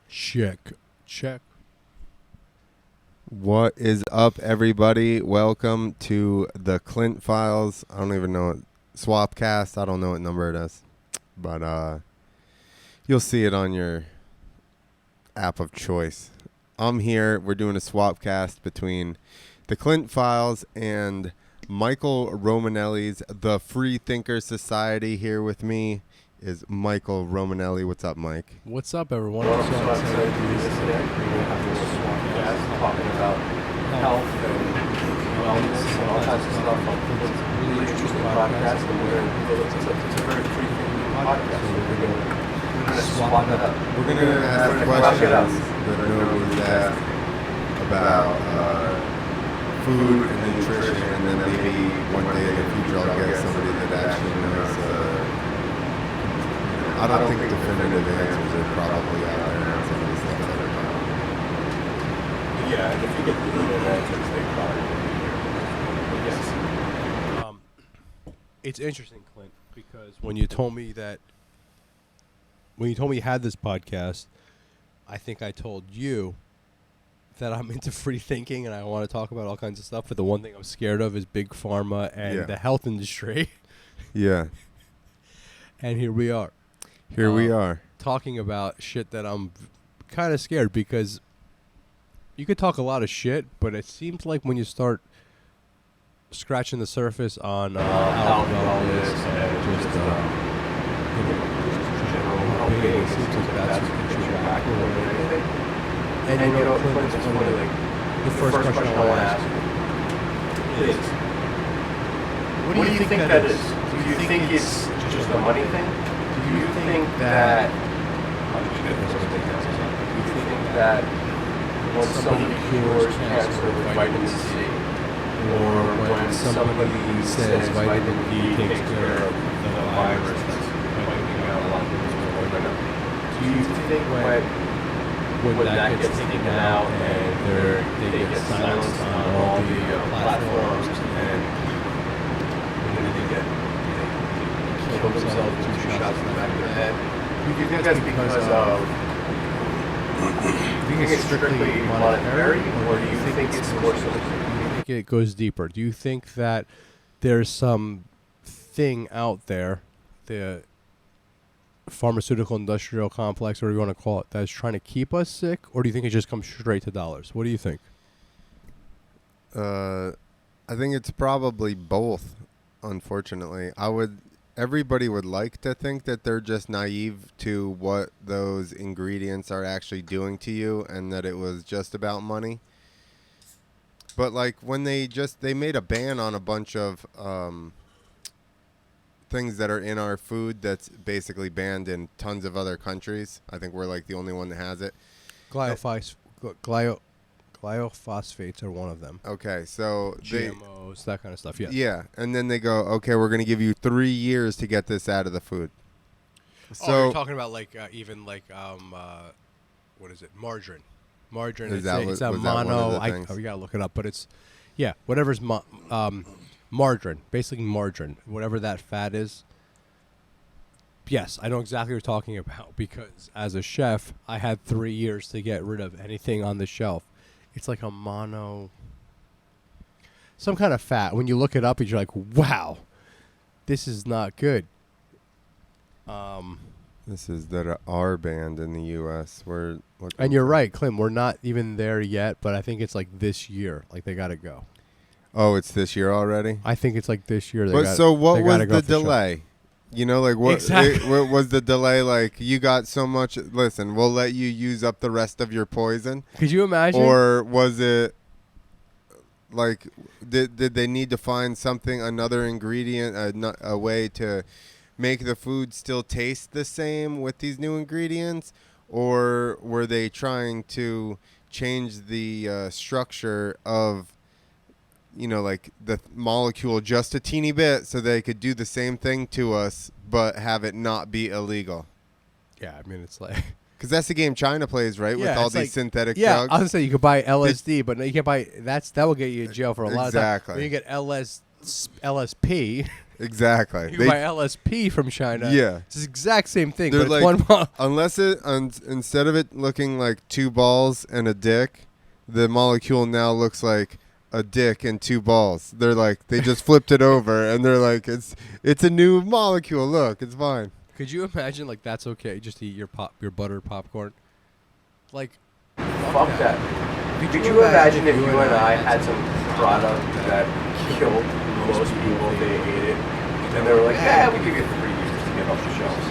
Check. What is up, everybody? Welcome to the Clint Files. I don't even know it. Swapcast. I don't know what number it is. But you'll see it on your app of choice. I'm here. We're doing a Swapcast between the Clint Files and Michael Romanelli's The Free Thinker Society. Here with me is Michael Romanelli. What's up, Mike? What's up, everyone? So excited to do this today. We're going to have a Swapcast talking about health and wellness and all types of stuff. It's a really interesting podcast, and it's a very free-thinking podcast. So we're going to swap it up. We're going to ask questions that nobody's asked about food and nutrition, and then maybe one day in the future I'll get somebody that actually knows. I don't think definitive answers are probably out there on some of these things that are going on. Yeah, if you get definitive answers, they probably will be here. Yes. It's interesting, Clint, because when you told me you had this podcast, I think I told you that I'm into free thinking and I want to talk about all kinds of stuff, but the one thing I'm scared of is big pharma and the health industry. Yeah. And here we are. Here we are. Talking about shit that I'm kind of scared, because you could talk a lot of shit, but it seems like when you start scratching the surface on health and wellness and just general being, it seems like that's what gets you back a little bit. And you know, Clint, it's funny, like, the first question I want to ask is, what do you think that is? Do you think it's just a money thing? Do you think that when somebody cures cancer with vitamin C, or when somebody says vitamin D takes care of the virus that's wiping out a lot of people's organs, do you think when that gets taken out and they get silenced on all the platforms and they get kill themselves with 2 shots in the back of their head? Do you think that's because of, do you think it's strictly monetary, or do you think it's more so? Do you think it goes deeper? Do you think that there's some thing out there, the pharmaceutical industrial complex, or whatever you want to call it, that's trying to keep us sick, or do you think it just comes straight to dollars? What do you think? I think it's probably both, unfortunately. Everybody would like to think that they're just naive to what those ingredients are actually doing to you and that it was just about money. But like when they made a ban on a bunch of things that are in our food that's basically banned in tons of other countries. I think we're like the only one that has it. Glyophosphates are one of them. Okay, so GMOs, that kind of stuff. Yeah. Yeah, and then they go, okay, we're going to give you 3 years to get this out of the food. So you're talking about like even like what is it? Margarine. Margarine. Is It's that a was that mono. one of the things? We gotta look it up, but it's whatever's margarine. Basically margarine. Whatever that fat is. Yes, I know exactly what you're talking about, because as a chef, I had 3 years to get rid of anything on the shelf. It's like a some kind of fat. When you look it up, you're like, wow, this is not good. This is that are banned in the U.S. And you're right, Clint. We're not even there yet, but I think it's like this year. Like they got to go. Oh, it's this year already? I think it's like this year. So what was the delay? You know, like what was the delay? Like you got so much. Listen, we'll let you use up the rest of your poison. Could you imagine? Or was it like did they need to find something, another ingredient, a way to make the food still taste the same with these new ingredients, or were they trying to change the structure of, you know, like the molecule just a teeny bit so they could do the same thing to us but have it not be illegal? Yeah, I mean, it's like... Because that's the game China plays, right? Yeah, with all these like, synthetic drugs. Yeah, I was going to say you could buy LSD, but no, you can't buy... That will get you in jail for a lot of time. Exactly. When you get LSP, Exactly. You buy LSP from China. Yeah. It's the exact same thing. They're But like, it's one unless instead of it looking like two balls and a dick, the molecule now looks like a dick and two balls. They're like, they just flipped it over, and they're like, it's a new molecule. Look, it's fine. Could you imagine, like, that's okay, just to eat your buttered popcorn? Like, Fuck that. Could you imagine if you and I had some product that killed most people if they ate it, and they were like, yeah, we give you 3 years to get off the shelves?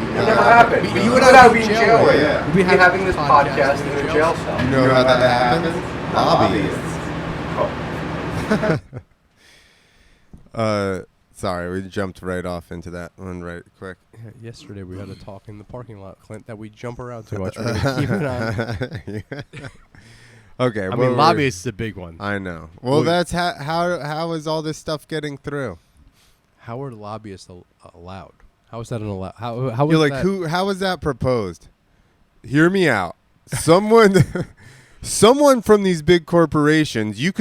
It never happened. But You would not be in jail. We'd be having this podcast in a jail cell. You know how that happens? Lobbyists. Sorry, we jumped right off into that one right quick. Yeah, yesterday we had a talk in the parking lot, Clint, that we jump around too much. We're going to keep it on. Okay. I mean, lobbyists is a big one. I know. Well, that's how is all this stuff getting through? How are lobbyists allowed? How is that an allowed? How You're is like, that? how was that proposed? Hear me out. Someone from these big corporations, it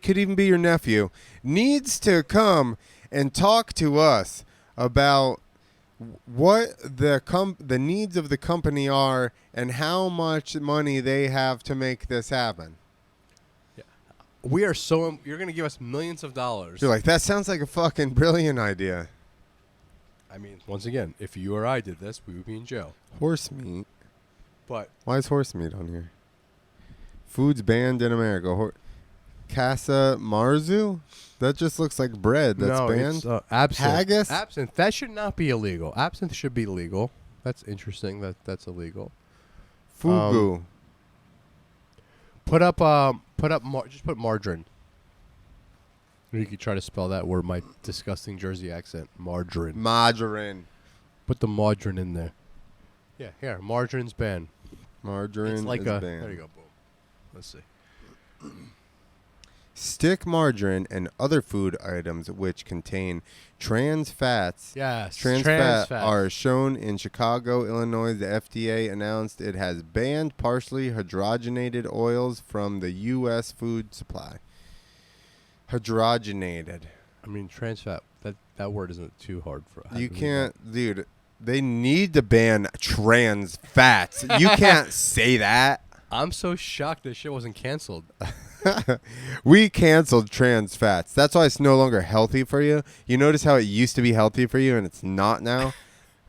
could even be your nephew, needs to come and talk to us about what the needs of the company are and how much money they have to make this happen. Yeah. You're going to give us millions of dollars. You're like, that sounds like a fucking brilliant idea. I mean, once again, if you or I did this, we would be in jail. Horse meat. But Why is horse meat on here? Foods banned in America. Casa Marzu? That just looks like bread. That's banned. It's, absinthe. Haggis? Absinthe. That should not be illegal. Absinthe should be legal. That's interesting. That's illegal. Fugu. Just put margarine. You could try to spell that word. My disgusting Jersey accent. Margarine. Margarine. Put the margarine in there. Yeah, here. Margarine's banned. Margarine It's like is a. banned. There you go. Boom. Let's see. Stick margarine and other food items which contain trans fats. Yes. Trans fat are shown in Chicago, Illinois. The FDA announced it has banned partially hydrogenated oils from the U.S. food supply. Hydrogenated. I mean, trans fat. That word isn't too hard for. You can't, dude. They need to ban trans fats. You can't say that. I'm so shocked this shit wasn't canceled. We canceled trans fats. That's why it's no longer healthy for you. You notice how it used to be healthy for you and it's not now?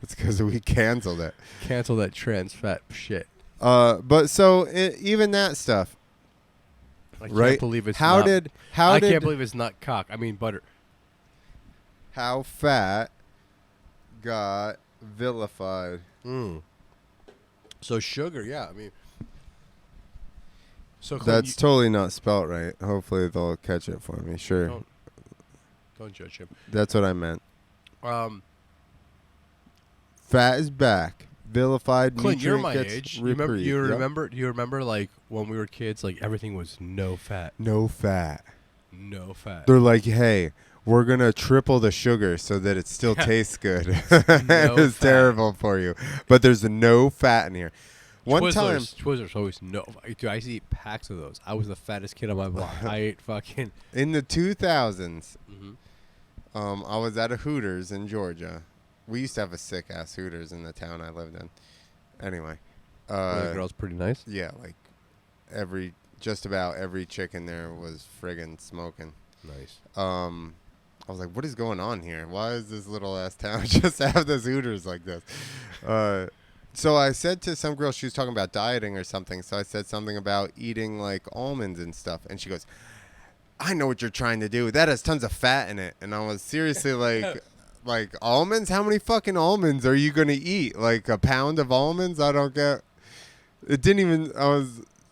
It's because we canceled it. Cancel that trans fat shit. But so even that stuff. I right? can't believe it's I can't believe it's not cock. I mean butter. How fat got vilified. So sugar, yeah. I mean, so that's totally not spelt right. Hopefully they'll catch it for me. Sure. Don't judge him. That's what I meant. Fat is back. Vilified. Clint, you're my gets age. reprieve. You remember like when we were kids, like everything was no fat. No fat. No fat. They're like, hey, we're going to triple the sugar so that it still tastes good. It's terrible for you. But there's no fat in here. Twizzlers always no. Dude, I used to eat packs of those. I was the fattest kid on my block. I ate fucking. In the 2000s, I was at a Hooters in Georgia. We used to have a sick-ass Hooters in the town I lived in. Anyway. Were the girls pretty nice? Yeah, like just about every chick in there was friggin' smoking. Nice. I was like, what is going on here? Why is this little ass town just have this Hooters like this? So I said to some girl, she was talking about dieting or something. So I said something about eating like almonds and stuff. And she goes, I know what you're trying to do. That has tons of fat in it. And I was seriously like almonds? How many fucking almonds are you going to eat? Like a pound of almonds? I don't get. It didn't even,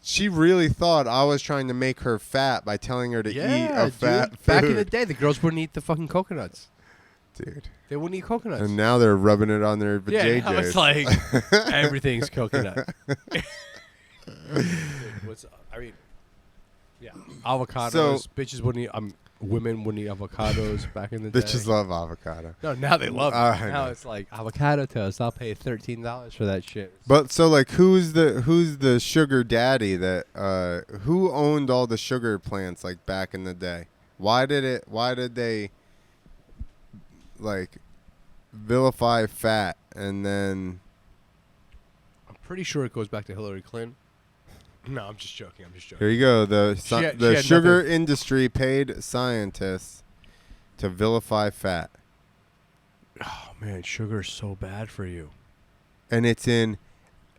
she really thought I was trying to make her fat by telling her to eat a fat food. Back in the day, the girls wouldn't eat the fucking coconuts. Dude. They wouldn't eat coconuts. And now they're rubbing it on their vajayjays. Yeah, now it's like everything's coconut. Avocados. Bitches wouldn't eat. Women wouldn't eat avocados back in the day. Bitches love avocado. No, now they love it. Now it's like avocado toast. I'll pay $13 for that shit. But so like, who's the sugar daddy that who owned all the sugar plants like back in the day? Why did they like vilify fat, and then I'm pretty sure it goes back to Hillary Clinton. No, I'm just joking. here you go. The She had sugar nothing. industry paid scientists to vilify fat, Oh man, sugar is so bad for you. and it's in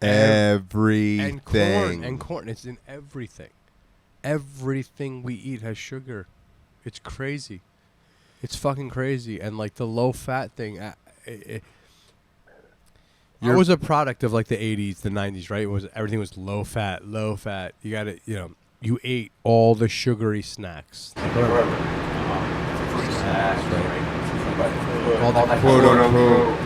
And everything. corn. It's in everything. Everything we eat has sugar. It's crazy. It's fucking crazy. And like the low fat thing, I was a product of like the 80s, the 90s, right? Everything was low fat. You got it. You ate all the sugary snacks. Fruit snacks, right? All that quote unquote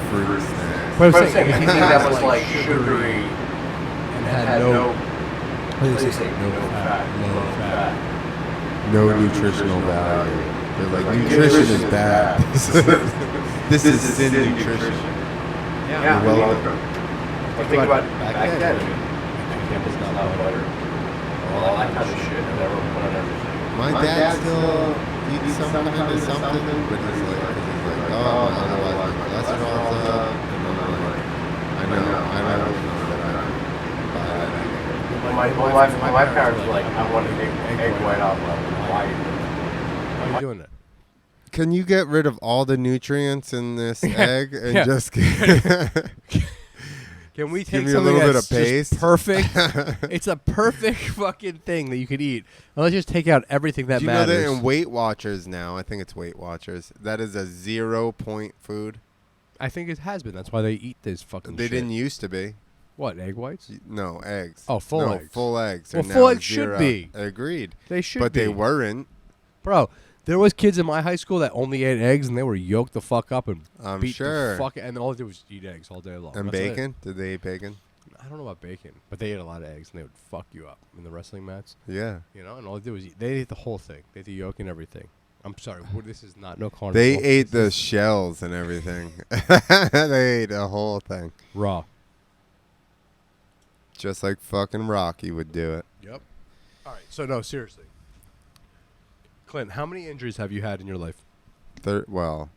fruit snacks. But I'm But I'm saying, saying anything that was like sugary and had no, what do they say? no fat, low fat. No nutritional value. They're like, nutrition is bad. This is sin nutrition. Yeah, You're welcome. Think about back then. Campbell's not butter. All that kind of shit. Never put on everything. My dad still eats some kind of something, but he's like, oh, otherwise my cholesterol's up. And I'm like, I don't know that I buy that. My parents were like, I want to take egg white out. Why? How are you doing that? Can you get rid of all the nutrients in this egg and Yeah. just Can we give take me a something little bit that's of paste? just perfect? It's a perfect fucking thing that you could eat. And let's just take out everything that Do you matters. know that in Weight Watchers now, I think it's Weight Watchers, that is a 0-point food. I think it has been. That's why they eat this fucking They shit. didn't used to be. What, egg whites? No, eggs. Oh, full no, eggs. full eggs. Well, are full now eggs should 0. be. Agreed. They should But be. they weren't. Bro, there was kids in my high school that only ate eggs, and they were yoked the fuck up and I'm beat sure. the fuck, and all they did was eat eggs all day long. And That's it. bacon? Did they eat bacon? I don't know about bacon, but they ate a lot of eggs, and they would fuck you up in the wrestling mats. Yeah. And all they did was they ate the whole thing. They ate the yolk and everything. I'm sorry, this is not no carnival. They ate This the is shells and everything. They ate the whole thing. raw. Just like fucking Rocky would do it. Yep. All right. So no, seriously, Clint, how many injuries have you had in your life? Well,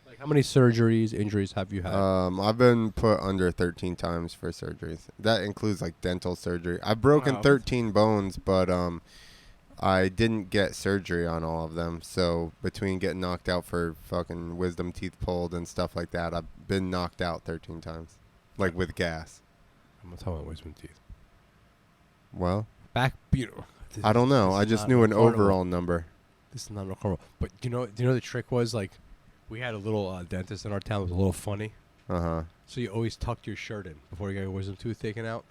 Like how many surgeries, injuries have you had? I've been put under 13 times for surgeries. That includes like dental surgery. I've broken Wow. 13 bones, but I didn't get surgery on all of them. So between getting knocked out for fucking wisdom teeth pulled and stuff like that, I've been knocked out 13 times, like with gas. I'm not talking about wisdom teeth. Well, Back, I don't know. this I is just not knew no an carnival. overall number. This is not no carnival. But do you know the trick was like, we had a little dentist in our town that was a little funny. Uh-huh. So you always tucked your shirt in before you got your wisdom tooth taken out.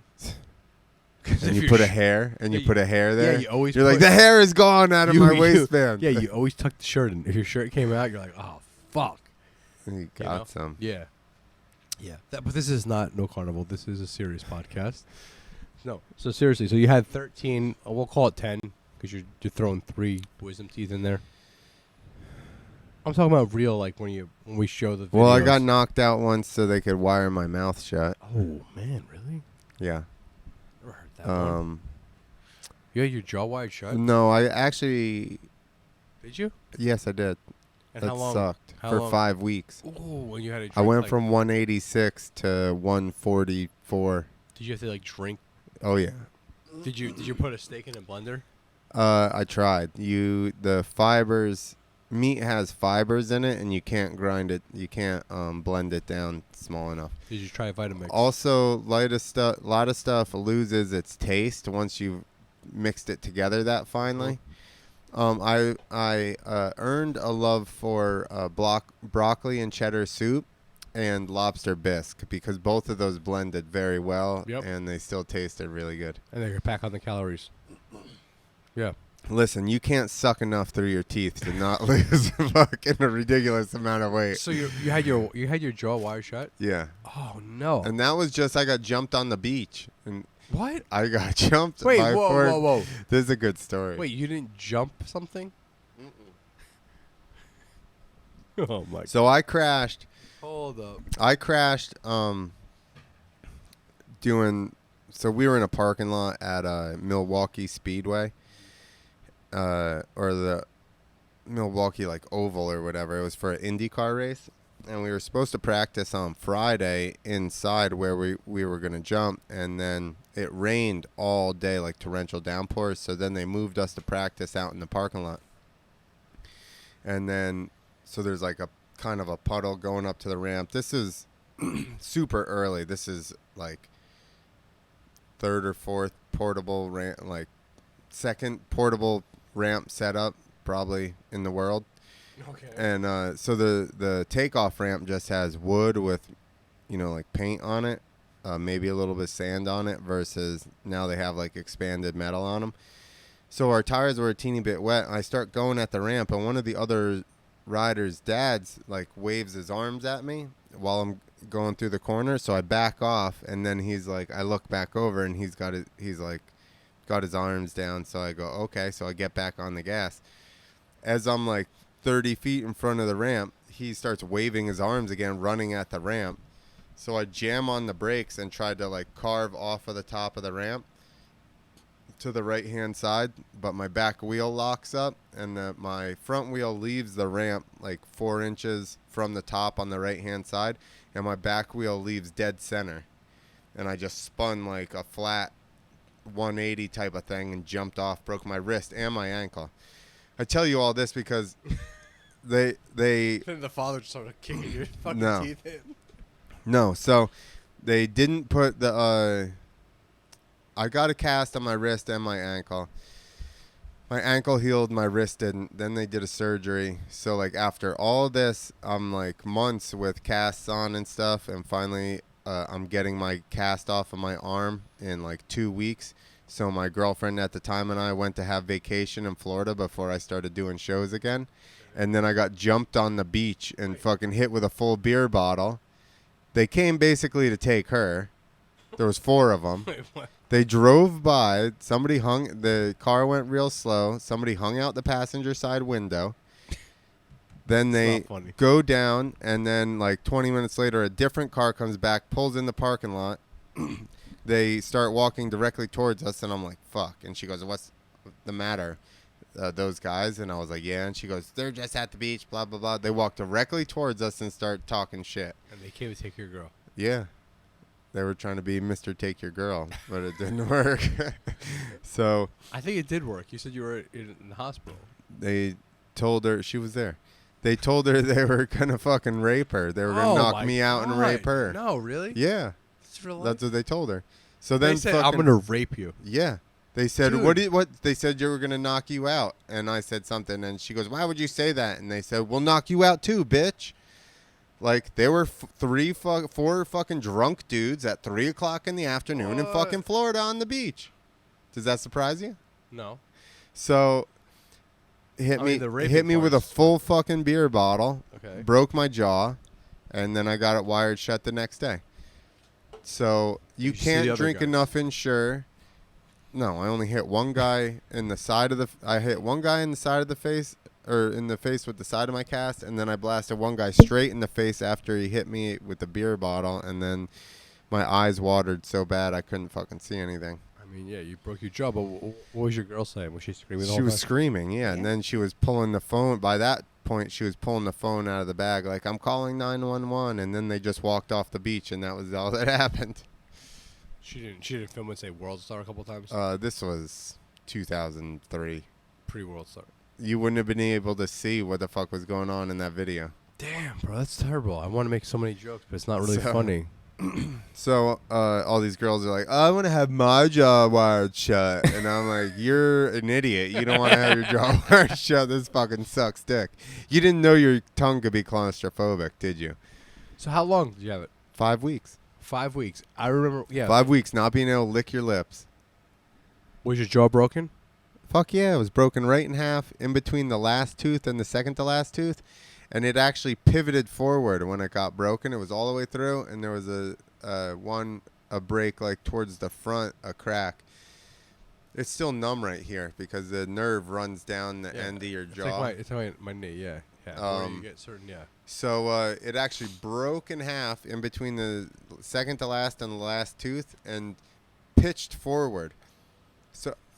And you put a hair, and you Yeah, put a hair there. you always You're like, put- the hair is gone out of my waistband. Yeah, you always tuck the shirt in. If your shirt came out, you're like, oh fuck. You got know? some. Yeah. Yeah. But this is not no carnival. This is a serious podcast. No. So seriously, so you had 13. We'll call it 10 because you're throwing 3 wisdom teeth in there. I'm talking about real, like when we show the videos. Well, I got knocked out once so they could wire my mouth shut. Oh man, really? Yeah. Never heard that one. You had your jaw wide shut. No, I actually, Did you? yes, I did. And That how long? sucked How for long? 5 weeks. Oh, and you had to drink. I went like, from 186 to 144. Did you have to like drink? Oh yeah. Did you put a steak in a blender? I tried. The fibers, meat has fibers in it, and you can't grind it. You can't blend it down small enough. Did you try Vitamix? Also, lot of stuff loses its taste once you've mixed it together that finely. I earned a love for broccoli and cheddar soup and lobster bisque because both of those blended very well, Yep. and they still tasted really good. And they could pack on the calories. Yeah. Listen, you can't suck enough through your teeth to not lose fucking a ridiculous amount of weight. So you had your jaw wire shut? Yeah. Oh no. And that was just, I got jumped on the beach. And What? I got jumped Wait, by whoa. This is a good story. Wait, you didn't jump something? Oh my god. So I crashed. Hold up. I crashed so we were in a parking lot at Milwaukee Speedway. Milwaukee like oval or whatever. It was for an IndyCar race, and we were supposed to practice on Friday inside where we were gonna jump, and then it rained all day, like torrential downpours. So then they moved us to practice out in the parking lot, and then so there's like a kind of a puddle going up to the ramp. This is super early. This is like third or fourth portable ramp, like second portable ramp setup probably in the world. Okay. And so the takeoff ramp just has wood with, like paint on it, maybe a little bit of sand on it, versus now they have like expanded metal on them. So our tires were a teeny bit wet. I start going at the ramp, and one of the other riders' dads like waves his arms at me while I'm going through the corner. So I back off, and then he's like, I look back over, and he's got his arms down. So I go, okay. So I get back on the gas. As I'm like 30 feet in front of the ramp, he starts waving his arms again, running at the ramp. So I jam on the brakes and tried to like carve off of the top of the ramp to the right hand side, but my back wheel locks up, and my front wheel leaves the ramp like 4 inches from the top on the right hand side, and my back wheel leaves dead center, and I just spun like a flat 180 type of thing and jumped off, broke my wrist and my ankle. I tell you all this because they Then the father just started kicking your fucking teeth in. No, so they didn't put the I got a cast on my wrist and my ankle. My ankle healed, my wrist didn't. Then they did a surgery. So like after all this, I'm like months with casts on and stuff, and finally I'm getting my cast off of my arm in like 2 weeks. So my girlfriend at the time and I went to have vacation in Florida before I started doing shows again. And then I got jumped on the beach and fucking hit with a full beer bottle. They came basically to take her. There was 4 of them. Wait, what? They drove by. Somebody the car went real slow. Somebody hung out the passenger side window. Then they go down, and then like 20 minutes later, a different car comes back, pulls in the parking lot. They start walking directly towards us, and I'm like, fuck. And she goes, what's the matter, those guys? And I was like, yeah. And she goes, they're just at the beach, blah, blah, blah. They walk directly towards us and start talking shit. And they came to take your girl. Yeah. They were trying to be Mr. Take Your Girl, but it didn't work. So I think it did work. You said you were in the hospital. they told her, she was there. They told her they were going to fucking rape her. They were going to knock me out and rape her. No, really? Yeah. That's what they told her. So then they said, I'm going to rape you. Yeah. They said, Dude. what? They said you were going to knock you out. And I said something, and she goes, why would you say that? And they said, we'll knock you out too, bitch. Like, there were 4 fucking drunk dudes at 3 o'clock in the afternoon in fucking Florida on the beach. Does that surprise you? No. So, hit me with a full fucking beer bottle. Okay. Broke my jaw, and then I got it wired shut the next day. So, you can't drink enough Ensure. No, I only hit one guy in the side of the... I hit one guy in the side of the face... or in the face with the side of my cast, and then I blasted one guy straight in the face after he hit me with the beer bottle, and then my eyes watered so bad I couldn't fucking see anything. I mean, yeah, you broke your jaw, but what was your girl saying? Was she screaming all She the was time? screaming, yeah, and then she was pulling the phone. By that point, she was pulling the phone out of the bag, like, I'm calling 911, and then they just walked off the beach, and that was all that happened. She didn't film and say World Star a couple times? This was 2003. Pre-World Star. You wouldn't have been able to see what the fuck was going on in that video. Damn, bro, that's terrible. I want to make so many jokes, but it's not really funny. So all these girls are like, I want to have my jaw wired shut. And I'm like, you're an idiot. You don't want to have your jaw wired shut. This fucking sucks dick. You didn't know your tongue could be claustrophobic, did you? So how long did you have it? 5 weeks. 5 weeks. I remember, yeah. 5 weeks, not being able to lick your lips. Was your jaw broken? Fuck yeah, it was broken right in half in between the last tooth and the second to last tooth. And it actually pivoted forward when it got broken. It was all the way through, and there was a break like towards the front, a crack. It's still numb right here because the nerve runs down the end of your jaw. It's like my knee, yeah. Where you get certain, yeah. So it actually broke in half in between the second to last and the last tooth and pitched forward.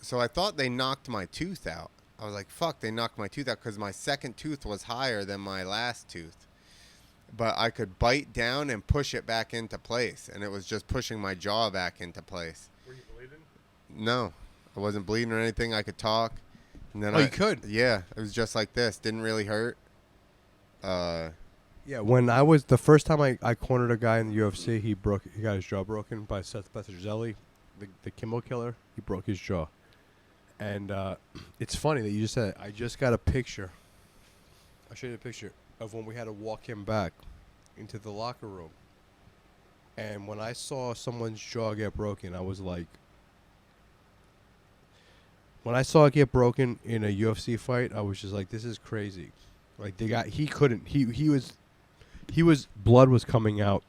So I thought they knocked my tooth out. I was like, fuck, they knocked my tooth out because my second tooth was higher than my last tooth. But I could bite down and push it back into place, and it was just pushing my jaw back into place. Were you bleeding? No, I wasn't bleeding or anything. I could talk. And then You could? Yeah, it was just like this. Didn't really hurt. Yeah, when I was the first time I cornered a guy in the UFC, he got his jaw broken by Seth Petrozelli, the Kimbo killer. He broke his jaw, and it's funny that you just said it. I just got a picture. I'll show you a picture of when we had to walk him back into the locker room, and when I saw someone's jaw get broken, I was like, when I saw it get broken in a UFC fight, I was just like, this is crazy. Like he was blood was coming out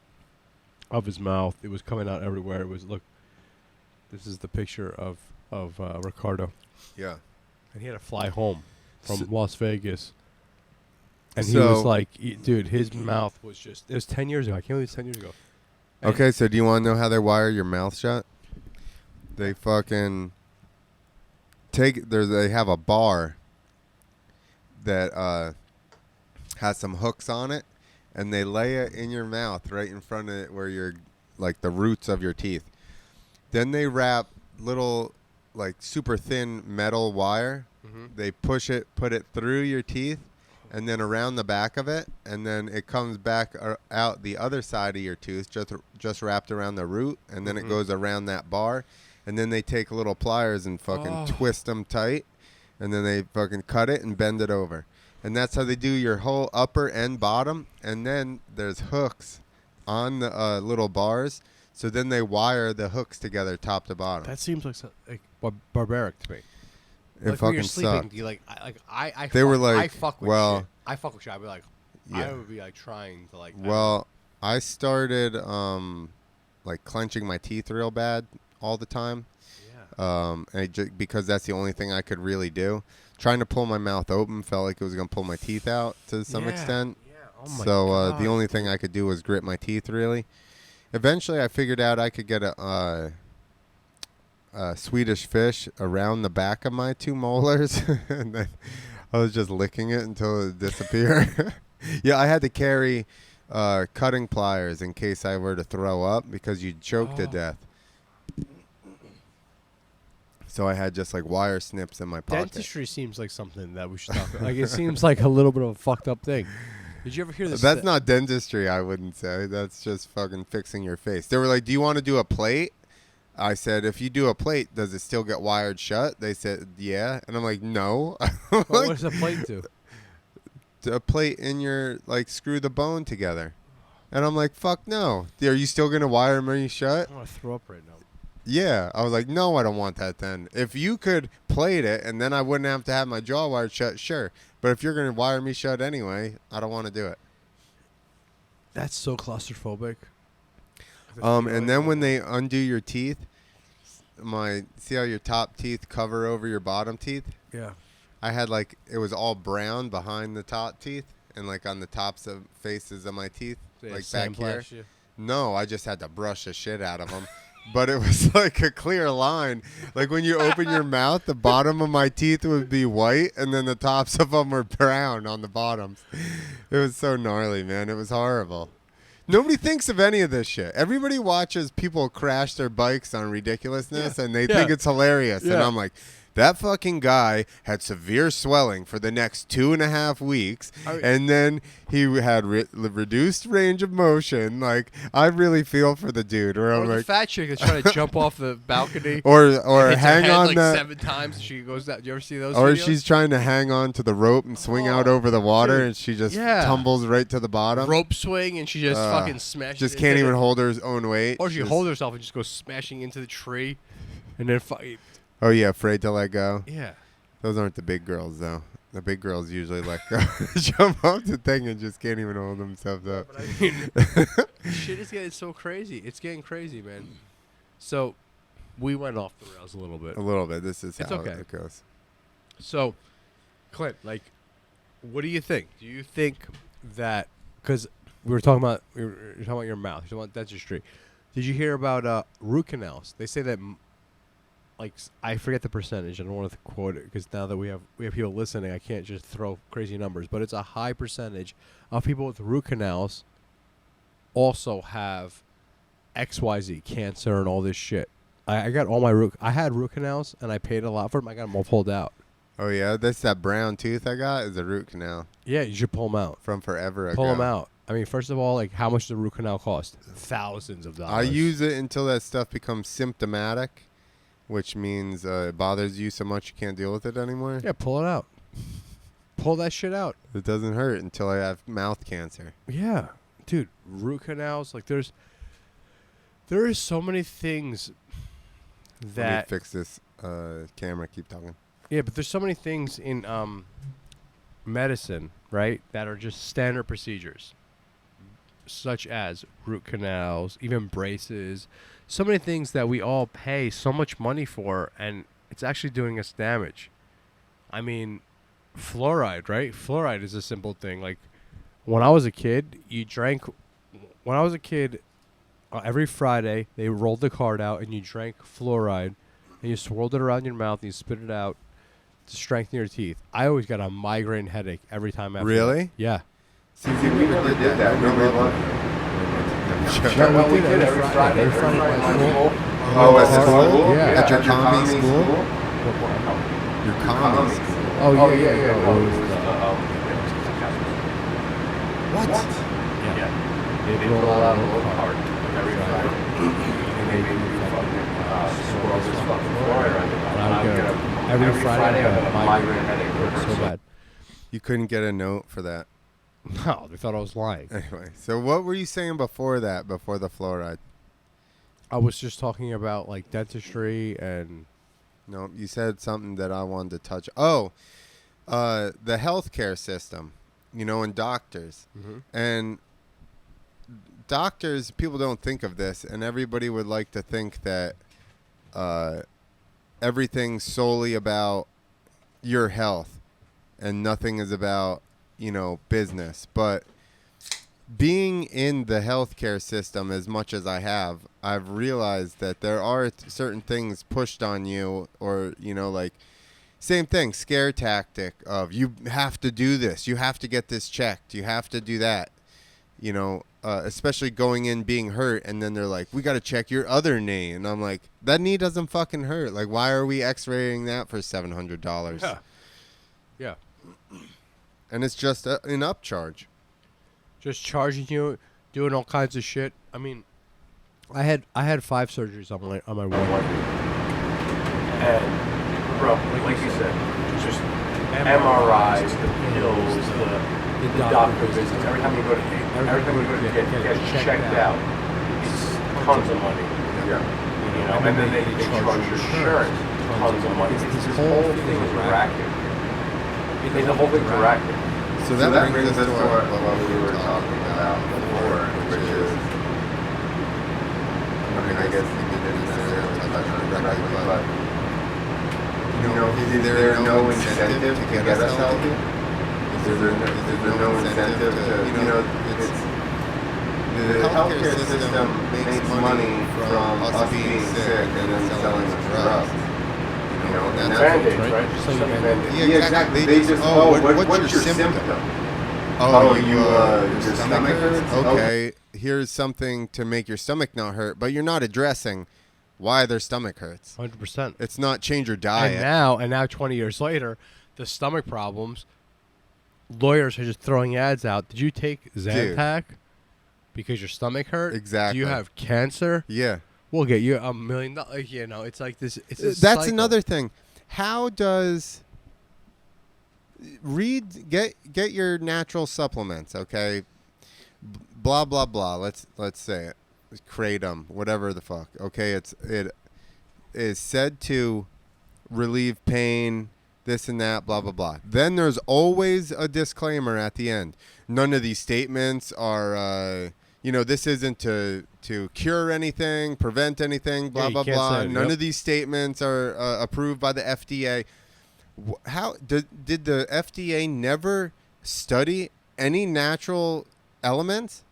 of his mouth. It was coming out everywhere. It was look. This is the picture of Ricardo. Yeah. And he had to fly home from Las Vegas. And he So- was like, dude, his mouth was just. It was 10 years ago. I can't believe it's 10 years ago. And Okay, so do you want to know how they wire your mouth shut? They fucking they have a bar that has some hooks on it, and they lay it in your mouth right in front of it where you're like the roots of your teeth. Then they wrap little like super thin metal wire. Mhm. They put it through your teeth and then around the back of it, and then it comes back out the other side of your tooth, just wrapped around the root, and then it goes around that bar, and then they take little pliers and fucking twist them tight, and then they fucking cut it and bend it over. And that's how they do your whole upper and bottom. And then there's hooks on the little bars. So then they wire the hooks together top to bottom. that seems like barbaric to me. It Like when you're fucking sleeping, sucked. do you like I They were I like, fuck with well, shit. I fuck with shit. I'd be like, I Yeah. would be like trying to like. Well, I started like clenching my teeth real bad all the time. Because that's the only thing I could really do. Trying to pull my mouth open felt like it was going to pull my teeth out to some extent. Yeah. Oh my So God. the only thing I could do was grit my teeth, really. Eventually, I figured out I could get a Swedish fish around the back of my two molars, and then I was just licking it until it disappeared. Yeah, I had to carry cutting pliers in case I were to throw up because you'd choke to death. So I had just like wire snips in my pocket. Dentistry seems like something that we should talk about. Like it seems like a little bit of a fucked up thing. Did you ever hear this? That's not dentistry, I wouldn't say. That's just fucking fixing your face. They were like, do you want to do a plate? I said, if you do a plate, does it still get wired shut? They said, yeah. And I'm like, no. What does a plate do? A plate in your, like, screw the bone together. And I'm like, fuck no. Are you still going to wire me shut? I want to throw up right now. Yeah. I was like, no, I don't want that then. If you could plate it and then I wouldn't have to have my jaw wired shut, sure. But if you're going to wire me shut anyway, I don't want to do it. That's so claustrophobic. And then when they undo your teeth, see how your top teeth cover over your bottom teeth? Yeah. I had like, it was all brown behind the top teeth and like on the tops of faces of my teeth, They like back here. sandblast you. No, I just had to brush the shit out of them. But it was like a clear line. Like when you open your mouth, the bottom of my teeth would be white and then the tops of them were brown on the bottoms. It was so gnarly, man. It was horrible. Nobody thinks of any of this shit. Everybody watches people crash their bikes on ridiculousness and they think it's hilarious. And I'm like, that fucking guy had severe swelling for the next 2.5 weeks, and then he had reduced range of motion. Like, I really feel for the dude. Or I'm the like, fat chick that's trying to jump off the balcony. or hits her hang head on like the 7 times. And she goes down. Do you ever see those? Or videos? she's trying to hang on to the rope and swing out over the water, dude. and she just Yeah. tumbles right to the bottom. rope swing, and she just fucking smashes. Just into can't even the- hold her own weight. Or she Just- holds herself and just goes smashing into the tree, and then Oh yeah, afraid to let go. yeah. Those aren't the big girls though. The big girls usually let go, jump off the thing, and just can't even hold themselves up. But I mean, shit is getting so crazy. It's getting crazy, man. So, we went off the rails a little bit. A little bit. This is It's how okay. it goes. So, Clint, like, what do you think? Do you think that because you're talking about your mouth, you're talking about dentistry? Did you hear about root canals? They say that like I forget the percentage. I don't want to quote it because now that we have people listening, I can't just throw crazy numbers. But it's a high percentage of people with root canals also have XYZ cancer and all this shit. I got all my I had root canals and I paid a lot for them. I got them all pulled out. Oh yeah, that's that brown tooth I got is a root canal Yeah, you should pull them out. from forever ago. Pull them out. I mean, first of all, like how much does a root canal cost? Thousands of dollars. I use it until that stuff becomes symptomatic, which means it bothers you so much you can't deal with it anymore. Yeah, pull it out. Pull that shit out. It doesn't hurt until I have mouth cancer. Yeah, dude, root canals. Like there is so many things Let that. me fix this camera. Keep talking. Yeah, but there's so many things in medicine, right, that are just standard procedures, such as root canals, even braces. So many things that we all pay so much money for, and it's actually doing us damage. I mean, fluoride, right? Fluoride is a simple thing. Like, when I was a kid, every Friday, they rolled the card out, and you drank fluoride, and you swirled it around your mouth, and you spit it out to strengthen your teeth. I always got a migraine headache every time after. Really? Yeah. See, we never did that. Nobody loved it. No, we did every Friday. Every Friday at my school. Oh, at school? Yeah. At your commie school? Your commie school. Oh, yeah. What? Yeah. They roll out a little card every Friday. And they do fucking swirl this fucking fluoride around your mouth. And I would get every Friday I had a migraine headache. It hurt so bad. You couldn't get a note for that. No, they thought I was lying. Anyway, so what were you saying before that, before the fluoride? I was just talking about, like, dentistry and... No, you said something that I wanted to touch. Oh, the healthcare system, and doctors. Mm-hmm. And doctors, people don't think of this, and everybody would like to think that everything's solely about your health and nothing is about, business. But being in the healthcare system as much as I have, I've realized that there are certain things pushed on you or, like same thing, scare tactic of you have to do this. You have to get this checked. You have to do that, especially going in being hurt. And then they're like, we got to check your other knee. And I'm like, that knee doesn't fucking hurt. Like, why are we x-raying that for $700? Yeah. Yeah. And it's just an upcharge. Just charging you, doing all kinds of shit. I mean, I had 5 surgeries on my one. And bro, like you said, just MRIs, the pills, the doctor visits. Every time you go to get checked out, it's tons of money. Yeah. And then they charge your insurance tons of money. This whole thing is a racket. The whole thing's a racket. So that brings us to what we were talking about before, which is, I guess you didn't necessarily touch on it directly, but, is there no incentive to get us healthy? Is there no incentive to, it's, the healthcare system makes money from us being sick and then selling us drugs. And Band-Aids, right? Just like Band-Aids. Yeah, exactly. They just, what's your symptom? Your stomach hurts? Okay, here's something to make your stomach not hurt, but you're not addressing why their stomach hurts. 100%. It's not change your diet. And now 20 years later, the stomach problems, lawyers are just throwing ads out. Did you take Zantac because your stomach hurt? Exactly. Do you have cancer? Yeah. We'll get you $1 million. It's like this. It's a That's cycle. another thing. How does get your natural supplements? Okay, blah blah blah. Let's say it. Kratom, whatever the fuck. Okay, it is said to relieve pain, this and that, blah blah blah. Then there's always a disclaimer at the end. None of these statements are. This isn't to cure anything, prevent anything, blah, blah, blah. None of these statements are approved by the FDA. How did the FDA never study any natural elements?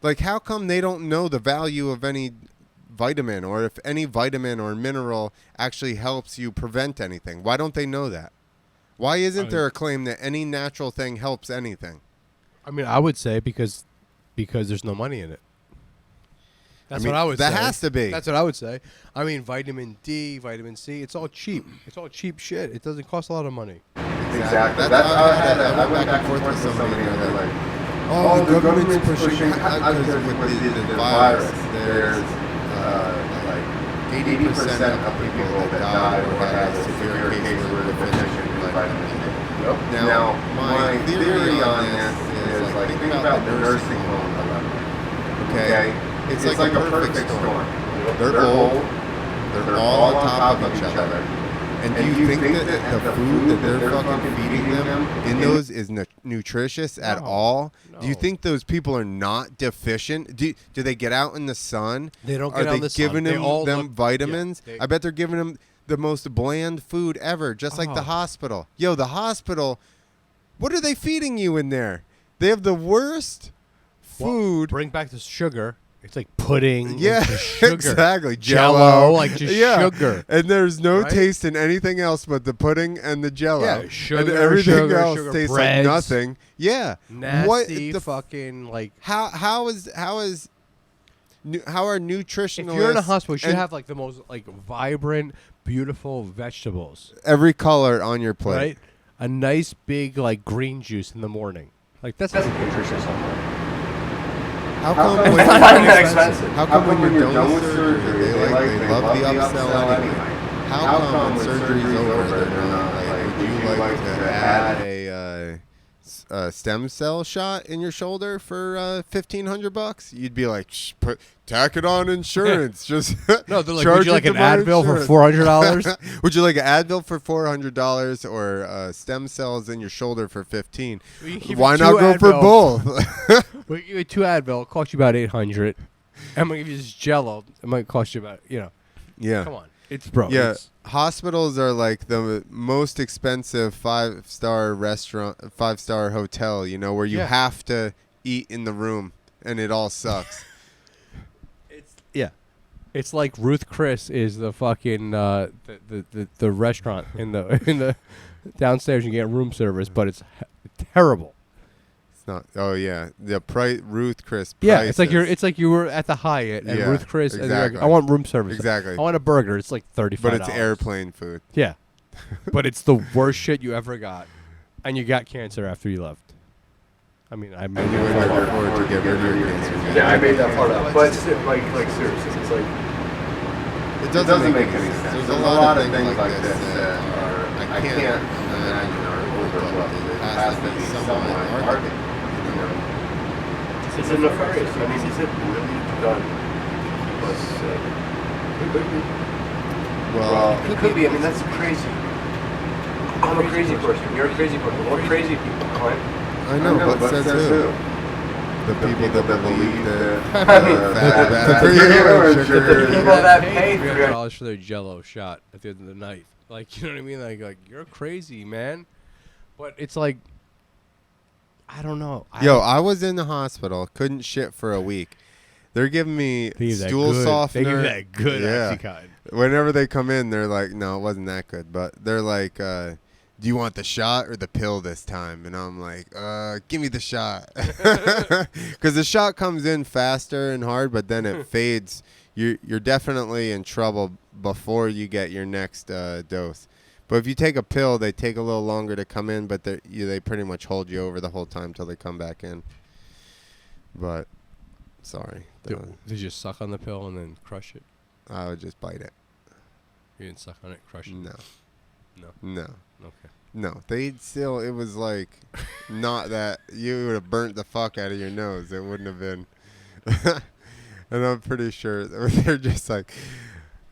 Like, how come they don't know the value of any vitamin or if any vitamin or mineral actually helps you prevent anything. Why don't they know that? Why isn't there a claim that any natural thing helps anything? I mean, I would say because there's no money in it. That's what I would say. That has to be. That's what I would say. I mean, vitamin D, vitamin C, it's all cheap. It's all cheap shit. It doesn't cost a lot of money. Exactly. I went back and forth with somebody and they're like, oh, the government's pushing because with the virus, there's like 80% of people that die or have a severe case were deficient in vitamin D. Now, my theory on this is like, think about the nursing home. Okay? It's like a perfect storm. They're old. They're all on top of each other. And do you think that the food that they're fucking feeding them in those is nutritious at all? No. Do you think those people are not deficient? Do they get out in the sun? They don't get out in the sun. Are they giving them vitamins? Yeah, I bet they're giving them the most bland food ever, just like the hospital. Yo, the hospital, what are they feeding you in there? They have the worst food. Bring back the sugar. It's like pudding. Yeah, sugar. exactly. Jello, like just sugar. And there's no Right? taste in anything else but the pudding and the Jello. Yeah, sugar, and everything sugar, else sugar, tastes breads. like nothing. Yeah. Nasty fucking like. How are nutritionalists? If you're in a hospital, you should and have like the most like vibrant, beautiful vegetables. every color on your plate. Right? A nice big like green juice in the morning. Like that's nutritious. How come It's when not that expensive. How come when you're done with surgery, they love the upsell anyway? How come when surgery's over, they're not like, would you like to add a stem cell shot in your shoulder for $1,500? You'd be like, tack it on insurance. Just No, they're like, charge would you like it an to my Advil insurance." for $400? Would you like an Advil for $400 or stem cells in your shoulder for $15? Why not go for both? Well, you get 2 Advil, it'll cost you about $800. I'm gonna give you this Jello. It might cost you about, Yeah. Come on, it's bro. Yeah, It's, hospitals are like the most expensive 5-star restaurant, 5-star hotel. Where you have to eat in the room, and it all sucks. it's like Ruth Chris is the fucking the restaurant in the downstairs. You get room service, but it's terrible. It's not. Oh yeah, the Ruth Chris. Yeah, prices. it's like you were at the Hyatt and Yeah, Ruth Chris. And you're exactly. like, I want room service. Exactly. I want a burger. It's like $35. But it's airplane food. Yeah, but it's the worst shit you ever got, and you got cancer after you left. I mean, I made You would that look part up. forward to get rid of your cancer. Yeah, I made that part up. But like seriously, it's like It doesn't make any sense. There's a lot of things like this that are I can't imagine are overlooked. It has to be somewhat marketed. Is it nefarious? I mean, is it really done to keep us sick? It could be. Well, It could be. I mean, that's crazy. I'm a crazy person. You're a crazy person. We're crazy people, right? I know, but says who? The people that believe that I mean, fat the bad for you, the sugar. people that pay $300 for their Jello shot at the end of the night. Like, you know what I mean? Like you're crazy, man. But it's like, I don't know. I was in the hospital, couldn't shit for a week. They're giving me stool softener. They give you that good Yeah. Oxycontin. Whenever they come in, they're like, no, it wasn't that good. But they're like, do you want the shot or the pill this time? And I'm like, give me the shot. Because the shot comes in faster and hard, but then it fades. You're definitely in trouble before you get your next dose. But if you take a pill, they take a little longer to come in, but they pretty much hold you over the whole time till they come back in. But, sorry. Did you just suck on the pill and then crush it? I would just bite it. You didn't suck on it, crush it? No. No. Okay. No, it was like, not that, you would have burnt the fuck out of your nose. It wouldn't have been. And I'm pretty sure they're just like,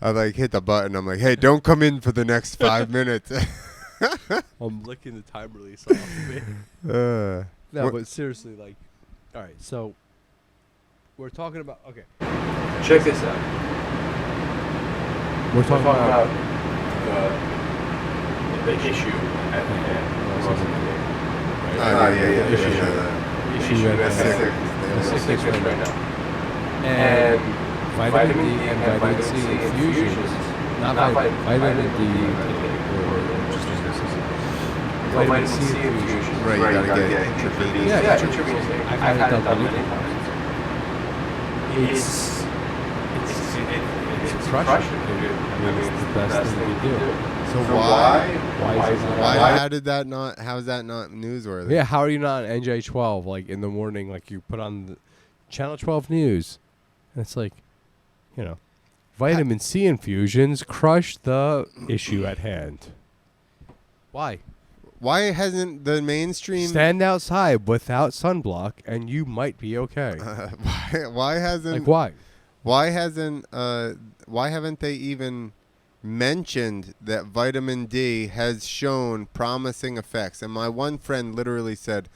I like hit the button. I'm like, hey, don't come in for the next 5 minutes. I'm licking the time release off of it. No, but seriously, like, all right, so we're talking about, okay. Check this out. We're talking about the issue at the end. issue at the sickness right now. And vitamin D and vitamin C infusions, not vitamin D or just vitamin C infusions. Right, you gotta get intravenous. Yeah, intravenous. I've had it done many times. It's crushing. I mean, it's the best thing we do. So why is it how did that not? How is that not newsworthy? Yeah, how are you not on NJ12 like in the morning? Like you put on the Channel 12 News, and it's like, you know, vitamin C infusions crush the issue at hand. Why? Why hasn't the mainstream? Stand outside without sunblock, and you might be okay. Why hasn't? Like why? Why hasn't? Why haven't they even mentioned that vitamin D has shown promising effects? And my one friend literally said,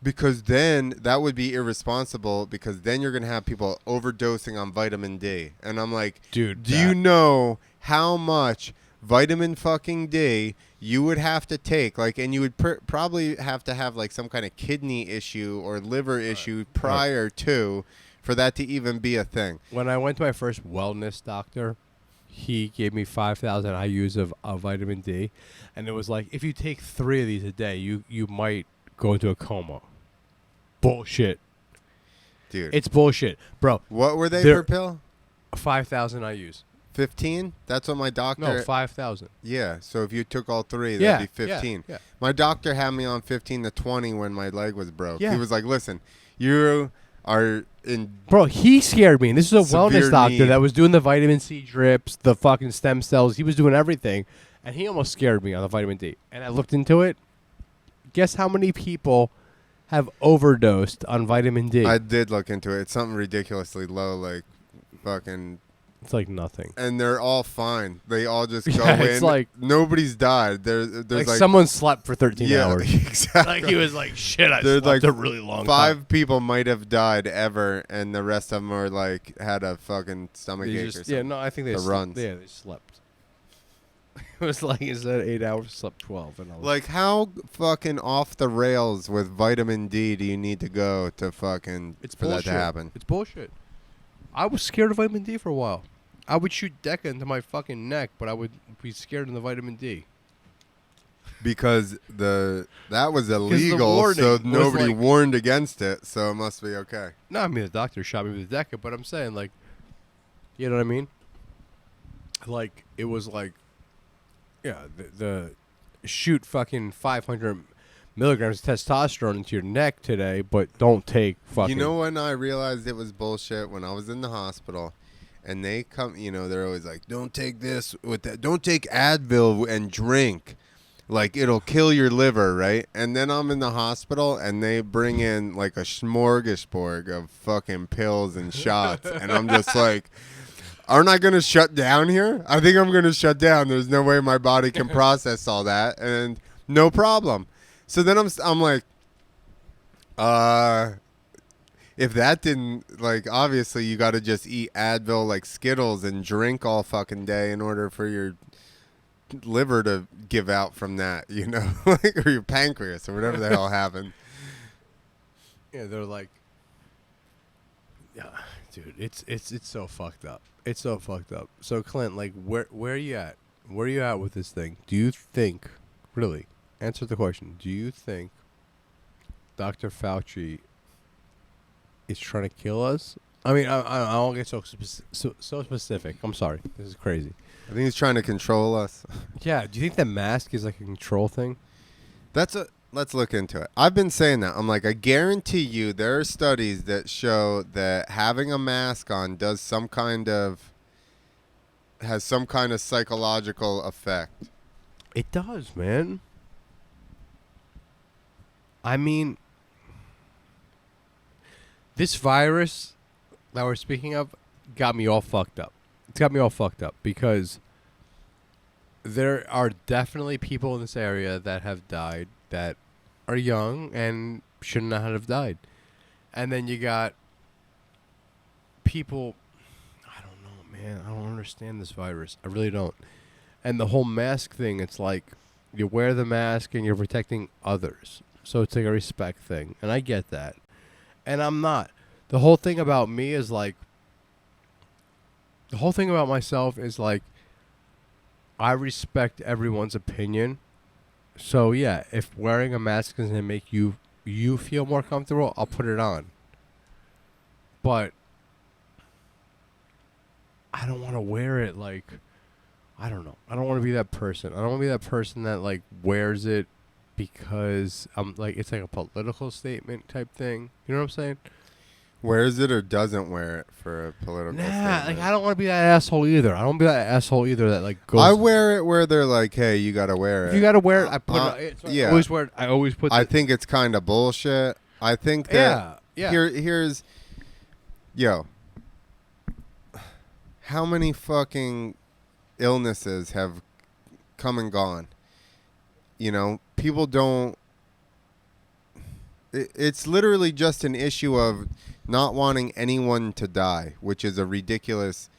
because then that would be irresponsible, because then you're going to have people overdosing on vitamin D. And I'm like, dude, do you know how much vitamin fucking D you would have to take? Like, and you would probably have to have like some kind of kidney issue or liver issue prior to for that to even be a thing. When I went to my first wellness doctor, he gave me 5,000 IUs of vitamin D, and it was like, if you take 3 of these a day, you might go into a coma. Bullshit. Dude. It's bullshit. Bro. What were they per pill? 5,000 IUs. 15? That's what my doctor... No, 5,000. Yeah, so if you took all 3, yeah, that'd be 15. Yeah. My doctor had me on 15 to 20 when my leg was broke. Yeah. He was like, listen, you are in... Bro, he scared me. And this is a wellness doctor need. that was doing the vitamin C drips, the fucking stem cells. He was doing everything. And he almost scared me on the vitamin D. And I looked into it. Guess how many people have overdosed on vitamin D? I did look into it. It's something ridiculously low, like fucking... It's like nothing. And they're all fine. They all just go Yeah, in. it's like... Nobody's died. There's like someone slept for 13 yeah, hours. Exactly. Like he was like, shit, I There's slept like a really long 5 time. people might have died ever, and the rest of them are like had a fucking stomach ache or something. Yeah, no, I think they runs. Yeah, they slept. It was like, instead of 8 hours, slept 12. And I was Like, how fucking off the rails with vitamin D do you need to go to fucking it's for bullshit. that to happen? It's bullshit. I was scared of vitamin D for a while. I would shoot Deca into my fucking neck, but I would be scared of the vitamin D. Because that was illegal, warning so was nobody like- warned against it, so it must be okay. No, I mean, the doctor shot me with Deca, but I'm saying, like, you know what I mean? Like, it was like, yeah, the shoot fucking 500 milligrams of testosterone into your neck today, but don't take fucking... You know when I realized it was bullshit? When I was in the hospital, and they come, they're always like, don't take this with that. Don't take Advil and drink. Like, it'll kill your liver, right? And then I'm in the hospital, and they bring in, like, a smorgasbord of fucking pills and shots. And I'm just like, aren't I going to shut down here? I think I'm going to shut down. There's no way my body can process all that. And no problem. So then I'm like, if that didn't, like, obviously you got to just eat Advil like Skittles and drink all fucking day in order for your liver to give out from that, like, or your pancreas or whatever the hell happened. Yeah, they're like, yeah, dude, it's so fucked up. It's so fucked up. So Clint, like, where are you at? Where are you at with this thing? Do you think, really, answer the question? Do you think Dr. Fauci is trying to kill us? I mean, I don't get so specific. I'm sorry. This is crazy. I think he's trying to control us. Yeah. Do you think the mask is like a control thing? Let's look into it. I've been saying that. I'm like, I guarantee you there are studies that show that having a mask on has some kind of psychological effect. It does, man. I mean, this virus that we're speaking of got me all fucked up. It's got me all fucked up because there are definitely people in this area that have died that are young and should not have died. And then you got people, I don't know, man. I don't understand this virus. I really don't. And the whole mask thing, it's like you wear the mask and you're protecting others. So it's like a respect thing. And I get that. And I'm not. The whole thing about me is like, the whole thing about myself is like, I respect everyone's opinion. So yeah, if wearing a mask is gonna make you feel more comfortable, I'll put it on. But I don't want to wear it like, I don't know. I don't want to be that person. I don't want to be that person that like wears it because I'm like, it's like a political statement type thing. You know what I'm saying? Wears it or doesn't wear it for a political statement. Like I don't want to be that asshole either. I don't want to be that asshole either that like goes. I wear it where they're like, "Hey, you gotta wear it." If you gotta wear it, I put it. Yeah. I always wear it. I always put. I think it's kind of bullshit. I think that yeah. here's, yo, how many fucking illnesses have come and gone? You know, people don't. It's literally just an issue of not wanting anyone to die, which is a ridiculous,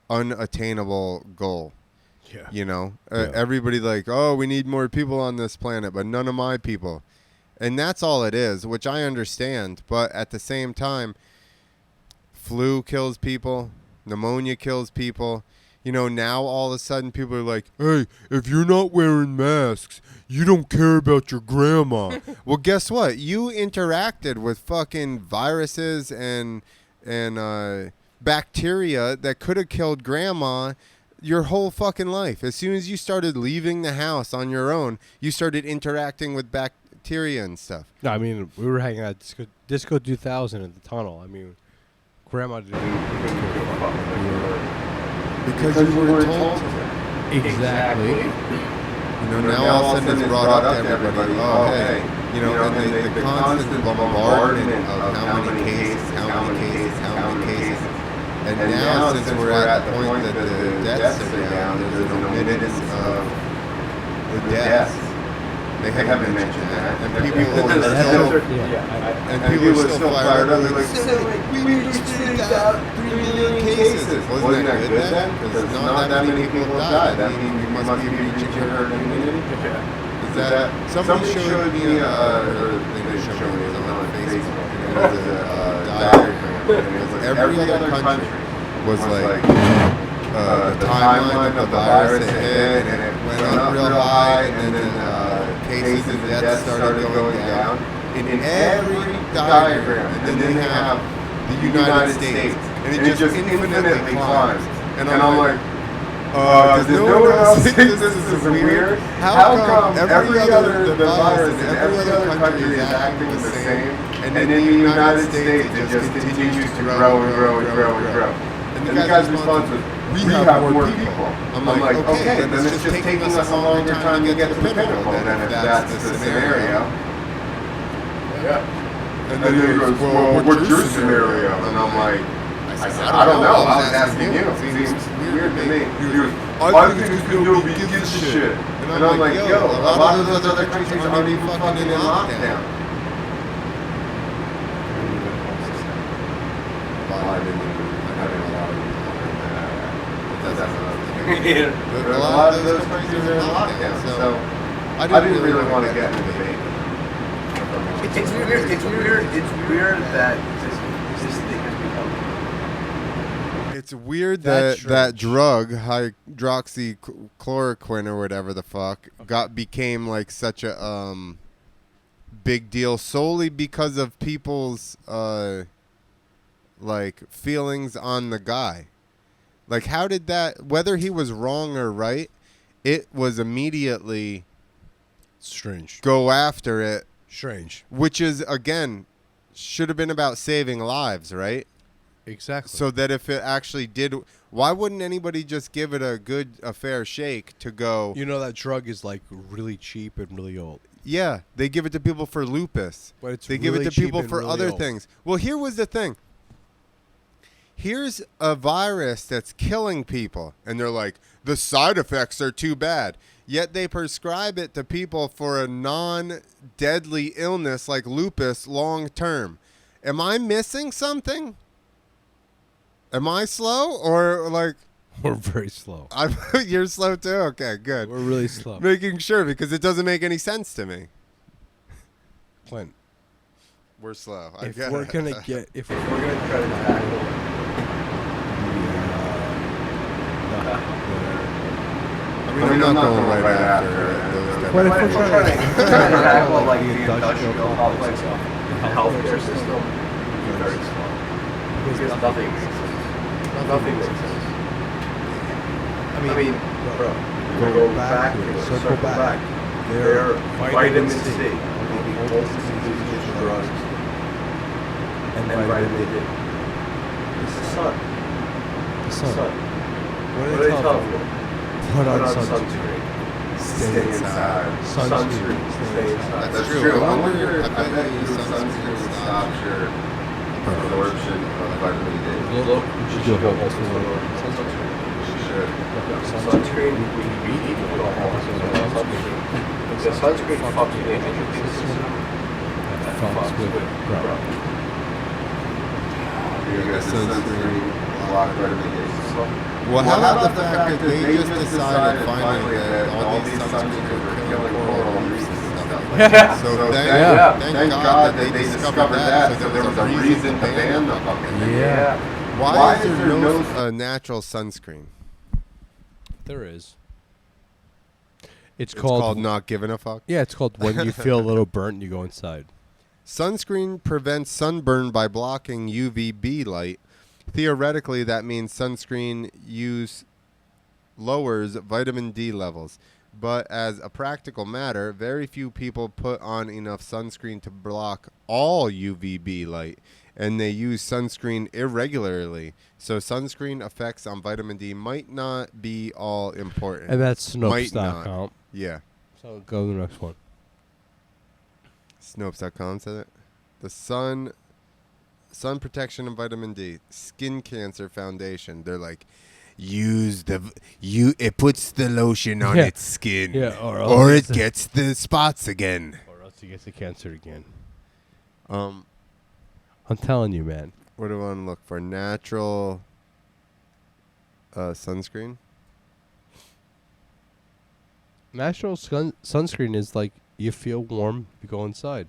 unattainable goal. Yeah. You know, everybody like, oh, we need more people on this planet, but none of my people. And that's all it is, which I understand. But at the same time, flu kills people, pneumonia kills people. You know, now all of a sudden people are like, hey, if you're not wearing masks, you don't care about your grandma. Well, guess what? You interacted with fucking viruses and bacteria that could have killed grandma your whole fucking life. As soon as you started leaving the house on your own, you started interacting with bacteria and stuff. No, I mean, we were hanging out at Disco 2000 in the tunnel. I mean, grandma didn't give a fuck. Because you were told to. Exactly. You know, now all of a sudden it's brought up to everybody, oh, hey, you know, and the constant bombardment of how many cases. And now, since we're at the point that the deaths are down, there's an omittance of the deaths. They haven't mentioned that. And people are still fired up. They're like, we reached 3 million cases. Wasn't that good then? Because not that many people have died. That means we must be reaching herd immunity. Is that somebody showed me, or they didn't show me, it was on Facebook. It was a diagram. And it was like every other country was like the timeline of the virus that hit, and it went up real high, and then cases and deaths started going down in every diagram. And then they have the United States, and it just infinitely climbs. And I'm like, does no one else think this is weird? How come every other virus in every other country is acting the same, and in the United States it just continues to grow and grow and grow and grow? And the guy's response was, we have more people. I'm like, okay, then it's just taking us a longer time to get to the pinnacle, then if that's the scenario. Yeah. And then he goes, well, what's your scenario? And I'm like, I don't know, I was asking you. It seems weird to me. He goes, I think it's nobody gives a shit. And I'm like, yo, a lot of those other countries aren't even fucking in lockdown. A lot of those countries are in lockdown, so I didn't really want to get in the debate. It's weird that this thing has become. It's weird that drug, hydroxychloroquine or whatever the fuck, became like such a big deal solely because of people's like feelings on the guy. Like, how did that, whether he was wrong or right, it was immediately strange. Go after it. Strange. Which is, again, should have been about saving lives, right? Exactly. So that if it actually did, why wouldn't anybody just give it a fair shake to go? You know that drug is like really cheap and really old. Yeah, they give it to people for lupus. But it's they really give it to cheap people and for really other old. things. Well, here was the thing. Here's a virus that's killing people, and they're like, the side effects are too bad. Yet they prescribe it to people for a non-deadly illness like lupus long term. Am I missing something? Am I slow or like? We're very slow. You're slow too? Okay, good. We're really slow. Making sure because it doesn't make any sense to me. Clint, we're slow. if we're gonna try to tackle I'm not going right after those. What if But if we're we're trying to tackle like the industrial industrial complex of the healthcare system, be very slow. Because nothing makes sense. Nothing makes sense. I mean, bro, go back, circle back. Their vitamin C, the oldest disease drugs, and vitamin D. The sun. What What do they tell you? Put on sunscreen. Stay inside. Sunscreen. Stay inside. That's true. I wonder if I bet you sunscreen stops your absorption of vitamin D. Look, you should go home. sunscreen. You should. Sunscreen, we need to go home. Sunscreen. Because sunscreen fucks with the immune system. That fucks with bro. You got sunscreen, block vitamin D. Well, how about the fact that they just decided finally that all these sunscreens were killing coral reefs and stuff like that? So thank God that they discovered that, so there was a reason to ban them. Yeah. Why is there no natural sunscreen? There is. It's It's called called not giving a fuck. Yeah, it's called when you feel a little burnt, you go inside. Sunscreen prevents sunburn by blocking UVB light. Theoretically, that means sunscreen use lowers vitamin D levels. But as a practical matter, very few people put on enough sunscreen to block all UVB light, and they use sunscreen irregularly. So sunscreen effects on vitamin D might not be all important. And that's Might not. Snopes.com. Yeah. So go to the next one. Snopes.com said it. The sun protection and vitamin D, Skin Cancer Foundation. They're like, it puts the lotion on its skin, or it gets the spots again, or else he gets the cancer again. I'm telling you, man. What do I want to look for? Natural sunscreen. Natural sunscreen is like you feel warm, you go inside.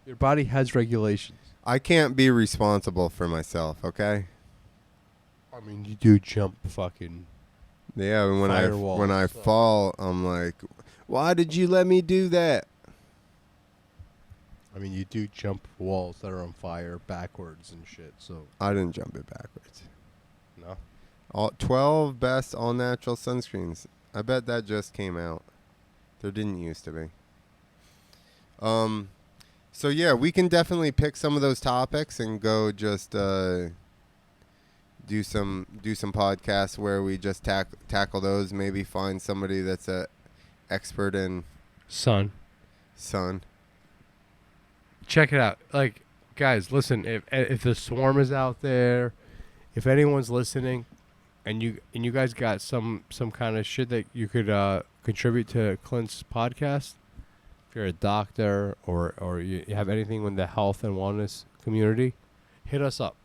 Your body has regulations. I can't be responsible for myself, okay? I mean, you do jump fucking. Yeah, and when I so. fall, I'm like, why did you let me do that? I mean, you do jump walls that are on fire backwards and shit. So I didn't jump it backwards. no. All 12 best all natural sunscreens. I bet that just came out. There didn't used to be. So yeah, we can definitely pick some of those topics and go just do some podcasts where we just tackle those. Maybe find somebody that's a expert in sun. Check it out. Like, guys, listen. If the swarm is out there, if anyone's listening, and you guys got some kind of shit that you could contribute to Clint's podcast. If you're a doctor or you have anything in the health and wellness community, hit us up.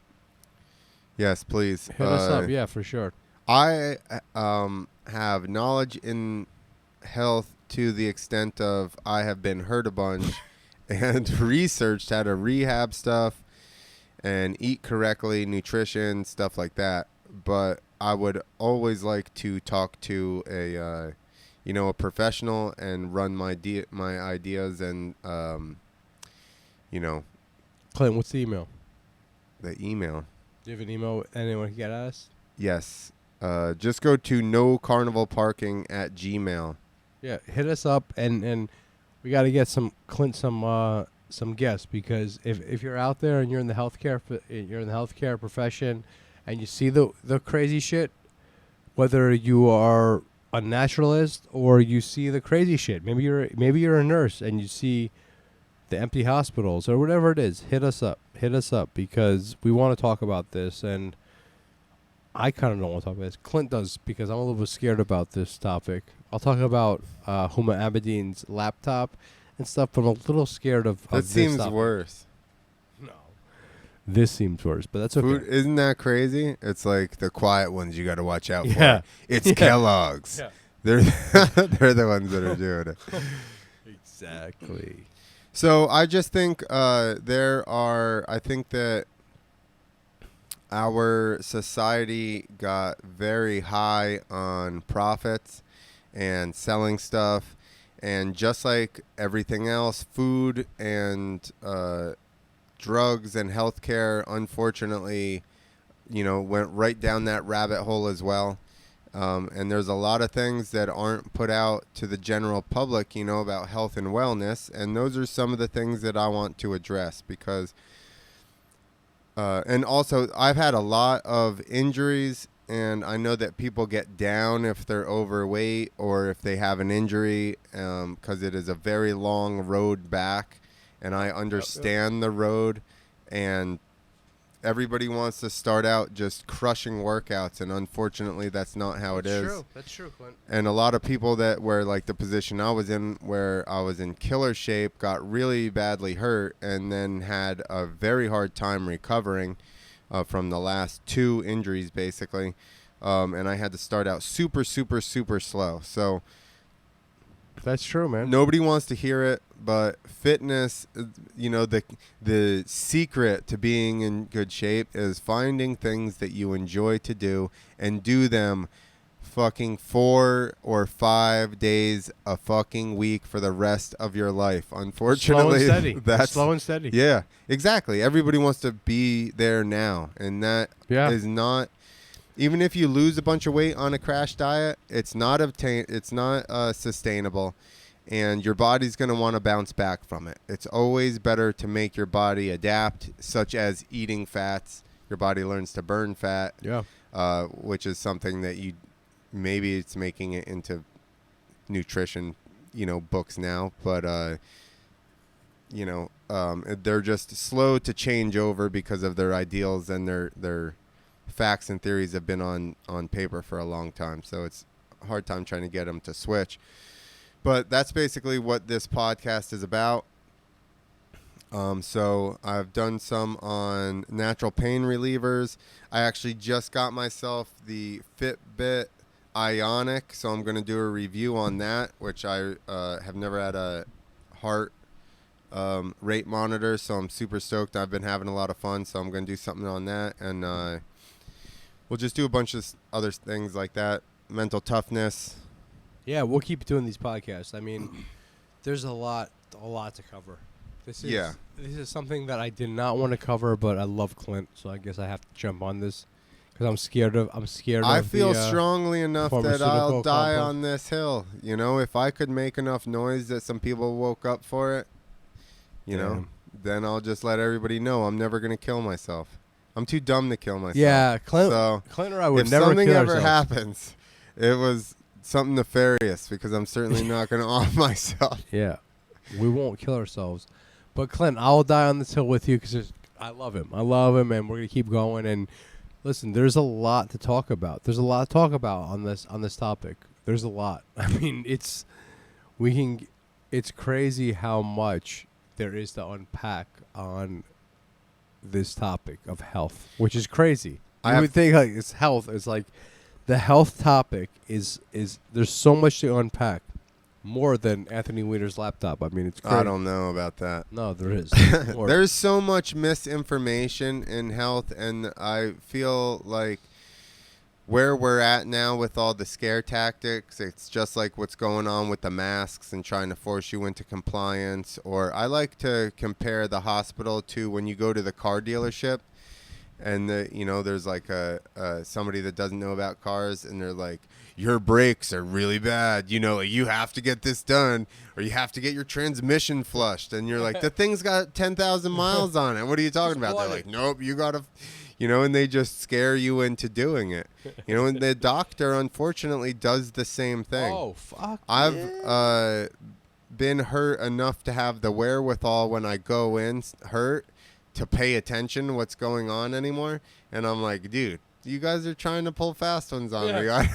Yes, please. Hit us up, yeah, for sure. I have knowledge in health to the extent of I have been hurt a bunch and researched how to rehab stuff and eat correctly, nutrition, stuff like that. But I would always like to talk to a professional and run my ideas and, Clint, what's the email? The email. Do you have an email anyone can get at us? Yes. Just go to nocarnivalparking@gmail. Yeah, hit us up and we got to get some guests, because if you're out there and you're in the healthcare profession and you see the crazy shit, whether you are a naturalist or you see the crazy shit, maybe you're a nurse and you see the empty hospitals or whatever it is, hit us up because we want to talk about this. And I kind of don't want to talk about this. Clint does, because I'm a little bit scared about this topic. I'll talk about Huma Abedin's laptop and stuff, but I'm a little scared of That this seems topic. worse. No. This seems worse, but that's okay. Food, isn't that crazy? It's like the quiet ones you got to watch out Yeah. for. It's Kellogg's. Yeah. They're the ones that are doing it. Exactly. So I just think our society got very high on profits and selling stuff, and just like everything else, food and drugs and healthcare, unfortunately, went right down that rabbit hole as well. And there's a lot of things that aren't put out to the general public, about health and wellness, and those are some of the things that I want to address because. And also, I've had a lot of injuries, and I know that people get down if they're overweight or if they have an injury, because it is a very long road back, and I understand the road, and everybody wants to start out just crushing workouts, and unfortunately, that's not how it is. That's true, Clint. And a lot of people that were like the position I was in, where I was in killer shape, got really badly hurt and then had a very hard time recovering from the last 2 injuries, basically. And I had to start out super, super, super slow. So That's true, man. nobody wants to hear it, but fitness, the secret to being in good shape is finding things that you enjoy to do and do them fucking 4 or 5 days a fucking week for the rest of your life. Unfortunately, slow and steady. that's Slow and steady. Yeah, exactly. Everybody wants to be there now, and that is not. Even if you lose a bunch of weight on a crash diet, it's not sustainable, and your body's going to want to bounce back from it. It's always better to make your body adapt, such as eating fats. Your body learns to burn fat, which is something that maybe it's making it into nutrition, books now, but they're just slow to change over because of their ideals, and their facts and theories have been on paper for a long time. So it's a hard time trying to get them to switch. But that's basically what this podcast is about. So I've done some on natural pain relievers. I actually just got myself the Fitbit Ionic, so I'm going to do a review on that, which I have never had a heart rate monitor, so I'm super stoked. I've been having a lot of fun, so I'm going to do something on that, and we'll just do a bunch of other things like that. Mental toughness. Yeah, we'll keep doing these podcasts. I mean, there's a lot to cover. This is something that I did not want to cover, but I love Clint, so I guess I have to jump on this because I'm scared. I feel strongly enough that I'll die compound. on this hill. If I could make enough noise that some people woke up for it, then I'll just let everybody know I'm never gonna kill myself. I'm too dumb to kill myself. Yeah, Clint or I would never kill ourselves. If something ever happens, it was something nefarious, because I'm certainly not going to off myself. Yeah, we won't kill ourselves. But Clint, I'll die on this hill with you because I love him. I love him, and we're going to keep going. And listen, there's a lot to talk about. There's a lot to talk about on this topic. There's a lot. I mean, it's crazy how much there is to unpack on this topic of health, which is crazy. I would think like it's health. It's like the health topic is there's so much to unpack, more than Anthony Weiner's laptop. I mean, it's crazy. I don't know about that. No, there is. There's so much misinformation in health, and I feel like where we're at now with all the scare tactics, it's just like what's going on with the masks and trying to force you into compliance. Or I like to compare the hospital to when you go to the car dealership, and there's like somebody that doesn't know about cars, and they're like, your brakes are really bad. You have to get this done, or you have to get your transmission flushed. And you're like, the thing's got 10,000 miles on it. What are you talking about? They're like, nope, you got to, and they just scare you into doing it. And the doctor, unfortunately, does the same thing. Oh, fuck. I've been hurt enough to have the wherewithal when I go in hurt to pay attention to what's going on anymore. And I'm like, dude, you guys are trying to pull fast ones on me.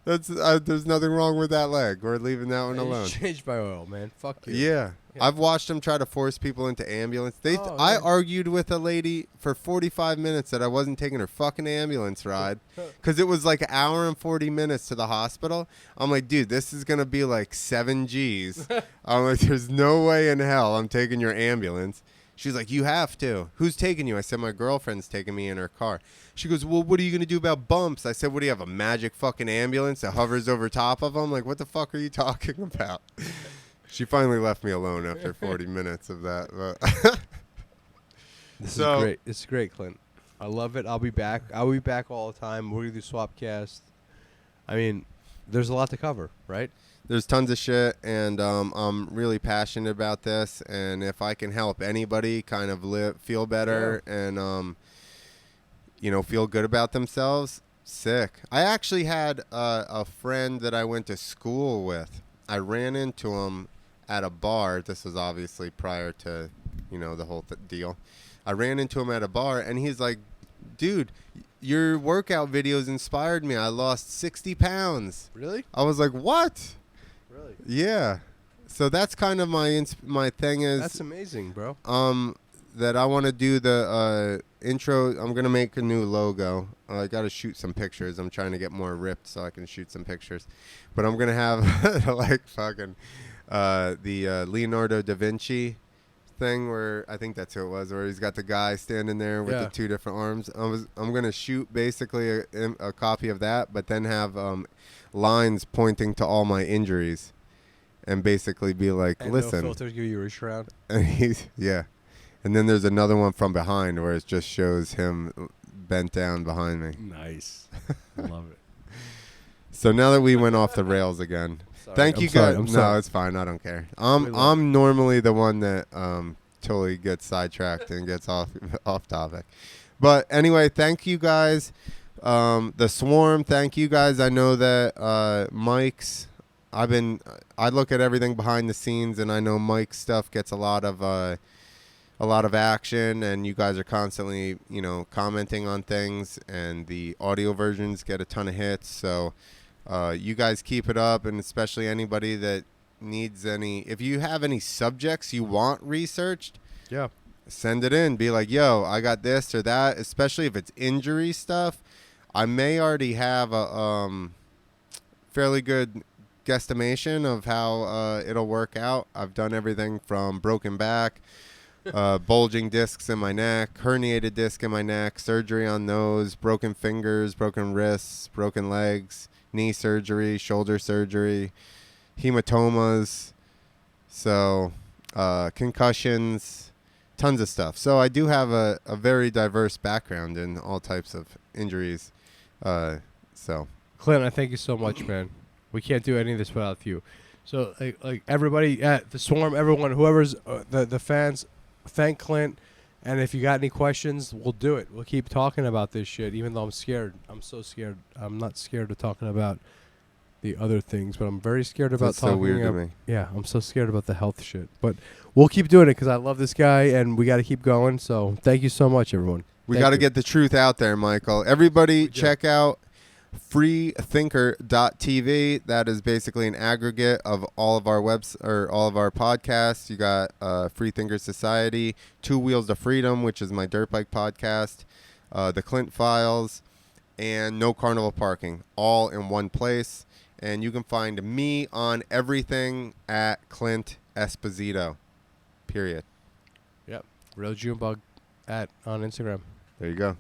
There's nothing wrong with that leg. We're leaving that one alone. Changed my oil, man. Fuck you. Yeah. I've watched them try to force people into ambulance. I argued with a lady for 45 minutes that I wasn't taking her fucking ambulance ride because it was like an hour and 40 minutes to the hospital. I'm like, dude, this is going to be like 7 Gs. I'm like, there's no way in hell I'm taking your ambulance. She's like, you have to. Who's taking you? I said, my girlfriend's taking me in her car. She goes, well, what are you going to do about bumps? I said, what do you have, a magic fucking ambulance that hovers over top of them? Like, what the fuck are you talking about? She finally left me alone after 40 minutes of that. But This is great. This is great, Clint. I love it. I'll be back. I'll be back all the time. We're going to do Swapcast. I mean, there's a lot to cover, right? There's tons of shit, and I'm really passionate about this. And if I can help anybody kind of feel better and, feel good about themselves, sick. I actually had a friend that I went to school with. I ran into him at a bar. This was obviously prior to, the whole deal. I ran into him at a bar, and he's like, dude, your workout videos inspired me. I lost 60 pounds. Really? I was like, what? Really? Yeah. So that's kind of my thing is. That's amazing, bro. That I want to do the intro. I'm going to make a new logo. I got to shoot some pictures. I'm trying to get more ripped so I can shoot some pictures. But I'm going to have like fucking the Leonardo da Vinci thing where I think that's who it was, where he's got the guy standing there with the two different arms. I'm going to shoot basically a copy of that, but then have lines pointing to all my injuries and basically be like, and listen. No filters, give you a reach around. And and then there's another one from behind where it just shows him bent down behind me. Nice. Love it. So now that we went off the rails again, thank you guys. No, it's fine. I don't care. I'm normally the one that totally gets sidetracked and gets off topic. But anyway, thank you guys. The Swarm, thank you guys. I know that Mike's. I look at everything behind the scenes, and I know Mike's stuff gets a lot of action, and you guys are constantly, commenting on things, and the audio versions get a ton of hits. So you guys keep it up, and especially anybody that needs if you have any subjects you want researched, send it in. Be like, yo, I got this or that, especially if it's injury stuff. I may already have a fairly good guesstimation of how it'll work out. I've done everything from broken back, bulging discs in my neck, herniated disc in my neck, surgery on those, broken fingers, broken wrists, broken legs, knee surgery, shoulder surgery, hematomas, so concussions, tons of stuff. So I do have a very diverse background in all types of injuries. So Clint, I thank you so much, man. We can't do any of this without you. So like everybody at the Swarm, everyone, whoever's the fans, thank Clint. And if you got any questions, we'll do it. We'll keep talking about this shit, even though I'm scared. I'm so scared. I'm not scared of talking about the other things, but I'm very scared about That's talking so weird about, to me. Yeah, I'm so scared about the health shit. But we'll keep doing it because I love this guy, and we got to keep going. So thank you so much, everyone. We got to get the truth out there, Michael. Everybody check out freethinker.tv. That is basically an aggregate of all of our all of our podcasts. You got Free Thinker Society, Two Wheels to Freedom, which is my dirt bike podcast, the Clint Files, and No Carnival Parking, all in one place. And you can find me on everything at Clint Esposito. Period. Yep. Real Junebug on Instagram. There you go.